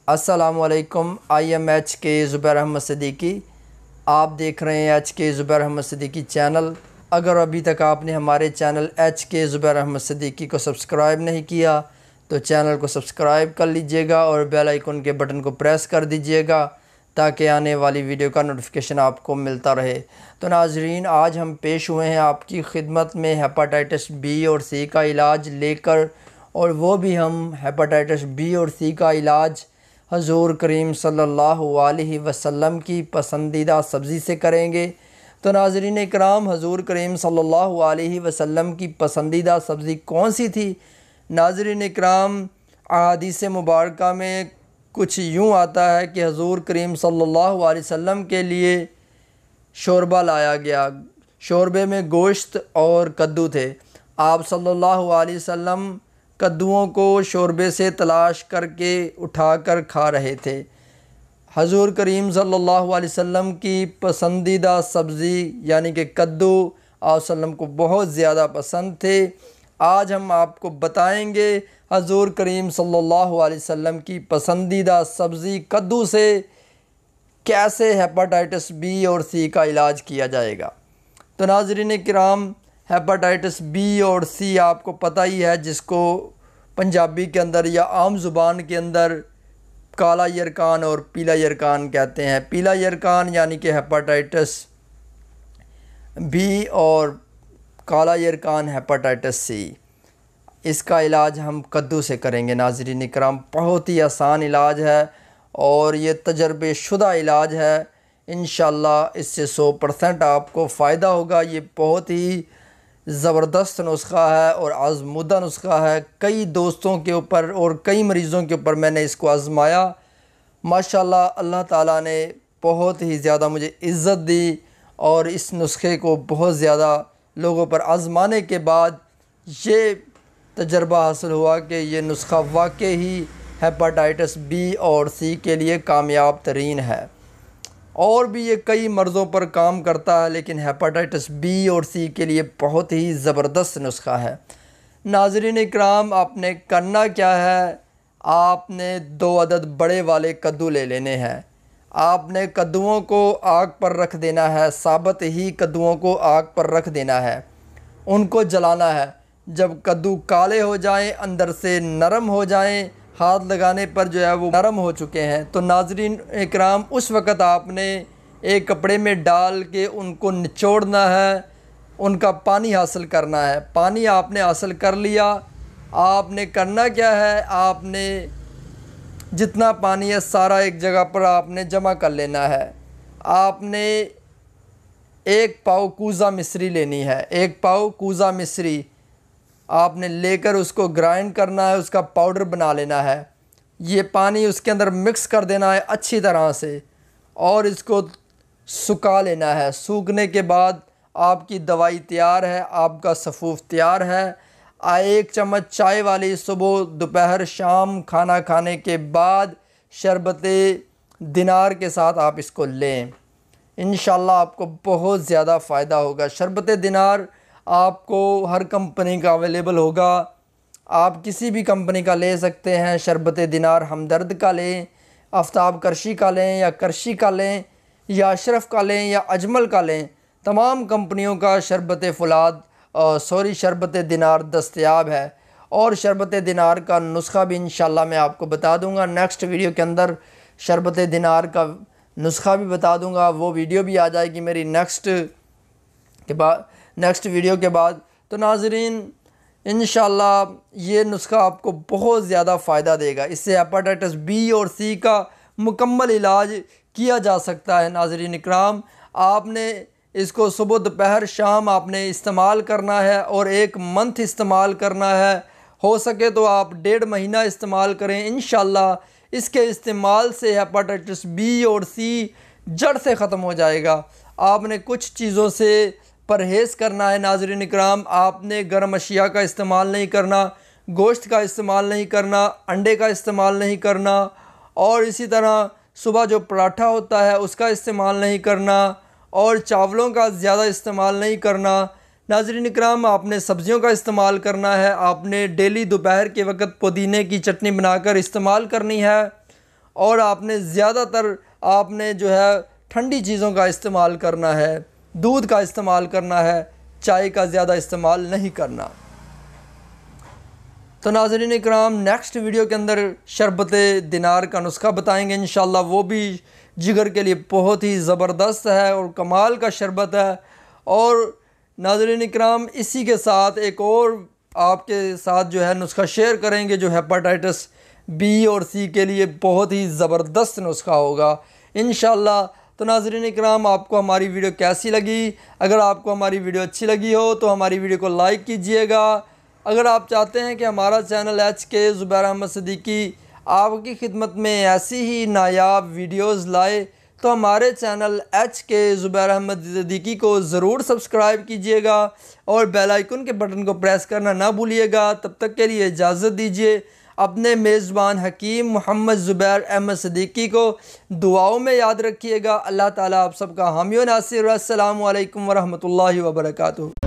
अस्सलामुअलैकुम। I am H के ज़ुबैर अहमद सिद्दीकी। आप देख रहे हैं एच के ज़ुबैर अहमद सिद्दीकी चैनल। अगर अभी तक आपने हमारे चैनल एच के ज़ुबैर अहमद सिद्दीकी को सब्सक्राइब नहीं किया तो चैनल को सब्सक्राइब कर लीजिएगा और बेल आइकन के बटन को प्रेस कर दीजिएगा ताकि आने वाली वीडियो का नोटिफिकेशन आपको मिलता रहे। तो नाजरीन, आज हम पेश हुए हैं आपकी खिदमत में हेपाटाइटिस बी और सी का इलाज लेकर, और वो भी हम हेपाटाइटिस बी और सी का इलाज हजूर करीम सल्लल्लाहु अलैहि वसल्लम की पसंदीदा सब्ज़ी से करेंगे। तो नाज़रीन इकराम, हजूर करीम सल्लल्लाहु अलैहि वसल्लम की पसंदीदा सब्ज़ी कौन सी थी? नाज़रीन इकराम, अहादीस मुबारका में कुछ यूँ आता है कि हजूर करीम सल्लल्लाहु अलैहि वसल्लम के लिए शोरबा लाया गया। शोरबे में गोश्त और कद्दू थे। आप सल्लल्लाहु अलैहि वसल्लम कद्दुओं को शोरबे से तलाश करके उठाकर खा रहे थे। हजूर करीम सल्लल्लाहु अलैहि वसल्लम की पसंदीदा सब्ज़ी यानी कि कद्दू आप सल्लम को बहुत ज़्यादा पसंद थे। आज हम आपको बताएंगे हजूर करीम सल्लल्लाहु अलैहि वसल्लम की पसंदीदा सब्ज़ी कद्दू से कैसे हेपाटाइटिस बी और सी का इलाज किया जाएगा। तो नाज़रीन किराम, हेपाटाइटिस बी और सी आपको पता ही है, जिसको पंजाबी के अंदर या आम ज़ुबान के अंदर काला यरकान और पीला यरकान कहते हैं। पीला यरकान यानी कि हेपाटाइटिस बी और काला यरकान हेपाटाइटिस सी। इसका इलाज हम कद्दू से करेंगे। नाज़रीन इकराम, बहुत ही आसान इलाज है और ये तजर्बे शुदा इलाज है। इंशाअल्लाह इससे 100% आपको फ़ायदा होगा। ये बहुत ही ज़बरदस्त नुस्खा है और आज़मुदा नुस्खा है। कई दोस्तों के ऊपर और कई मरीज़ों के ऊपर मैंने इसको आज़माया। माशाअल्लाह अल्लाह ताला ने बहुत ही ज़्यादा मुझे इज़्ज़त दी और इस नुस्खे को बहुत ज़्यादा लोगों पर आज़माने के बाद ये तजर्बा हासिल हुआ कि ये नुस्खा वाकई ही हेपाटाइटिस बी और सी के लिए कामयाब तरीन है। और भी ये कई मर्ज़ों पर काम करता है, लेकिन हेपाटाइटिस बी और सी के लिए बहुत ही ज़बरदस्त नुस्खा है। नाज़रीन इकराम, आपने करना क्या है, आपने 2 अदद बड़े वाले कद्दू ले लेने हैं। आपने कद्दुओं को आग पर रख देना है, साबुत ही कद्दुओं को आग पर रख देना है, उनको जलाना है। जब कद्दू काले हो जाएं, अंदर से नरम हो जाएं, हाथ लगाने पर जो है वो नरम हो चुके हैं, तो नाज़रीन इकराम उस वक़्त आपने एक कपड़े में डाल के उनको निचोड़ना है, उनका पानी हासिल करना है। पानी आपने हासिल कर लिया। आपने करना क्या है, आपने जितना पानी है सारा एक जगह पर आपने जमा कर लेना है। आपने 1 पाव कूज़ा मिश्री लेनी है। 1 पाव कूज़ा मिश्री आपने लेकर उसको ग्राइंड करना है, उसका पाउडर बना लेना है। ये पानी उसके अंदर मिक्स कर देना है अच्छी तरह से और इसको सुखा लेना है। सूखने के बाद आपकी दवाई तैयार है, आपका सफ़ूफ तैयार है। 1 चम्मच चाय वाली सुबह दोपहर शाम खाना खाने के बाद शरबत दिनार के साथ आप इसको लें। इंशाअल्लाह आपको बहुत ज़्यादा फ़ायदा होगा। शरबत दिनार आपको हर कंपनी का अवेलेबल होगा, आप किसी भी कंपनी का ले सकते हैं। शरबत दिनार हमदर्द का लें, आफ्ताब करशी का लें या करशी का लें या अशरफ का लें या अजमल का लें, तमाम कंपनियों का शरबत दिनार दस्तयाब है। और शरबत दिनार का नुस्खा भी इंशाअल्लाह मैं आपको बता दूंगा। नेक्स्ट वीडियो के अंदर शरबत दिनार का नुस्खा भी बता दूंगा। वो वीडियो भी आ जाएगी मेरी नेक्स्ट वीडियो के बाद। तो नाज़रीन इंशाअल्लाह ये नुस्खा आपको बहुत ज़्यादा फ़ायदा देगा। इससे हेपाटाइटिस बी और सी का मुकम्मल इलाज किया जा सकता है। नाज़रीन इकराम, आपने इसको सुबह दोपहर शाम आपने इस्तेमाल करना है और 1 मंथ इस्तेमाल करना है। हो सके तो आप 1.5 महीना इस्तेमाल करें। इंशाअल्लाह इसके इस्तेमाल से हेपाटाइटिस बी और सी जड़ से ख़त्म हो जाएगा। आपने कुछ चीज़ों से परहेज़ करना है। नाज़रीन इकराम, आपने गर्म अशिया का इस्तेमाल नहीं करना, गोश्त का इस्तेमाल नहीं करना, अंडे का इस्तेमाल नहीं करना, और इसी तरह सुबह जो पराठा होता है उसका इस्तेमाल नहीं करना, और चावलों का ज़्यादा इस्तेमाल नहीं करना। नाज़रीन इकराम, आपने सब्ज़ियों का इस्तेमाल करना है। आपने डेली दोपहर के वक़्त पुदीने की चटनी बनाकर इस्तेमाल करनी है और आपने ज़्यादातर आपने जो है ठंडी चीज़ों का इस्तेमाल करना है, दूध का इस्तेमाल करना है, चाय का ज़्यादा इस्तेमाल नहीं करना। तो नाज़रीन इकराम, नेक्स्ट वीडियो के अंदर शरबत दिनार का नुस्खा बताएंगे इंशाल्लाह। वो भी जिगर के लिए बहुत ही ज़बरदस्त है और कमाल का शरबत है। और नाज़रीन इकराम, इसी के साथ एक और आपके साथ जो है नुस्खा शेयर करेंगे जो हेपेटाइटिस बी और सी के लिए बहुत ही ज़बरदस्त नुस्खा होगा इंशाल्लाह। तो नाज़रीन इकराम, आपको हमारी वीडियो कैसी लगी? अगर आपको हमारी वीडियो अच्छी लगी हो तो हमारी वीडियो को लाइक कीजिएगा। अगर आप चाहते हैं कि हमारा चैनल HK ज़ुबैर अहमद सिद्दीकी आपकी खिदमत में ऐसी ही नायाब वीडियोस लाए तो हमारे चैनल HK ज़ुबैर अहमद सिद्दीकी को ज़रूर सब्सक्राइब कीजिएगा और बेल आइकन के बटन को प्रेस करना ना भूलिएगा। तब तक के लिए इजाज़त दीजिए। अपने मेज़बान हकीम मोहम्मद ज़ुबैर अहमद सिद्दीकी को दुआओं में याद रखिएगा। अल्लाह ताला आप सबका हामी व नासिर। अस्सलामु अलैकुम व रहमतुल्लाहि व बरकातुहू।